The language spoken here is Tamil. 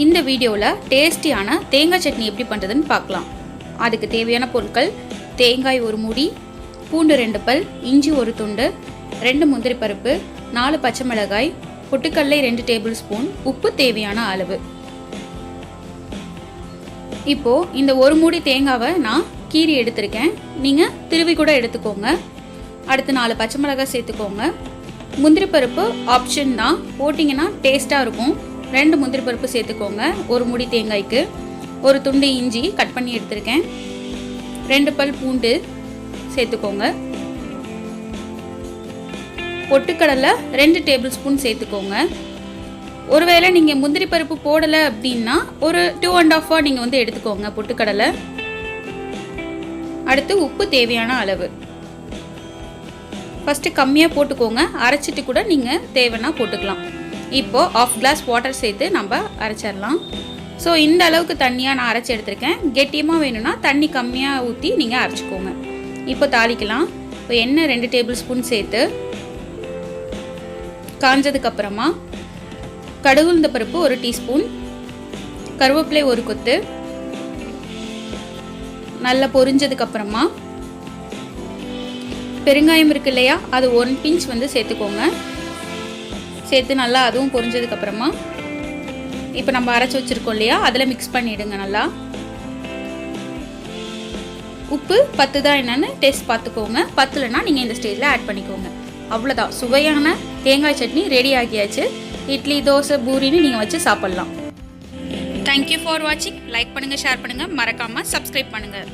இந்த வீடியோவில் டேஸ்டியான தேங்காய் சட்னி எப்படி பண்ணுறதுன்னு பார்க்கலாம். அதுக்கு தேவையான பொருட்கள்: தேங்காய் 1 மூடி, பூண்டு 2 பல், இஞ்சி 1 துண்டு, 2 முந்திரி பருப்பு, 4 பச்சை மிளகாய், பொட்டுக்கடலை 2 டேபிள் ஸ்பூன், உப்பு தேவையான அளவு. இப்போது இந்த 1 மூடி தேங்காவை நான் கீறி எடுத்திருக்கேன். நீங்கள் திருவி கூட எடுத்துக்கோங்க. அடுத்து 4 பச்சை மிளகாய் சேர்த்துக்கோங்க. முந்திரி பருப்பு ஆப்ஷன் தான், போட்டிங்கன்னா டேஸ்ட்டாக இருக்கும். 2 முந்திரி பருப்பு சேர்த்துக்கோங்க. 1 மூடி தேங்காய்க்கு 1 துண்டு இஞ்சி கட் பண்ணி எடுத்திருக்கேன். 2 பல் பூண்டு சேர்த்துக்கோங்க. பொட்டுக்கடலை 2 டேபிள் ஸ்பூன் சேர்த்துக்கோங்க. ஒருவேளை நீங்கள் முந்திரி பருப்பு போடலை அப்படின்னா ஒரு 2.5 நீங்கள் எடுத்துக்கோங்க பொட்டுக்கடலை. அடுத்து உப்பு தேவையான அளவு. ஃபஸ்ட்டு கம்மியாக போட்டுக்கோங்க, அரைச்சிட்டு கூட நீங்கள் தேவைன்னா போட்டுக்கலாம். இப்போது 1/2 கிளாஸ் வாட்டர் சேர்த்து நம்ம அரைச்சிடலாம். ஸோ இந்த அளவுக்கு தண்ணியாக நான் அரைச்சி எடுத்திருக்கேன். கெட்டியமாக வேணும்னா தண்ணி கம்மியாக ஊற்றி நீங்கள் அரைச்சிக்கோங்க. இப்போ தாளிக்கலாம். இப்போ எண்ணெய் 2 டேபிள் ஸ்பூன் சேர்த்து காஞ்சதுக்கப்புறமா கடுகு உளுந்த பருப்பு 1 டீஸ்பூன், கருவேப்பிலை 1 கொத்து, நல்லா பொரிஞ்சதுக்கப்புறமா பெருங்காயம் இருக்கு இல்லையா, அது 1 பிஞ்ச் சேர்த்துக்கோங்க. சேர்த்து நல்லா அதுவும் பொரிஞ்சதுக்கப்புறமா இப்போ நம்ம அரைச்சி வச்சுருக்கோம் இல்லையா, அதில் மிக்ஸ் பண்ணிவிடுங்க நல்லா. உப்பு பத்துதா என்னன்னு டேஸ்ட் பார்த்துக்கோங்க. பத்தலைன்னா நீங்கள் இந்த ஸ்டேஜில் ஆட் பண்ணிக்கோங்க. அவ்வளோதான், சுவையான தேங்காய் சட்னி ரெடி ஆகியாச்சு. இட்லி, தோசை, பூரின்னு நீங்கள் வச்சு சாப்பிட்லாம். தேங்க்யூ ஃபார் வாட்சிங். லைக் பண்ணுங்கள், ஷேர் பண்ணுங்கள், மறக்காமல் சப்ஸ்கிரைப் பண்ணுங்கள்.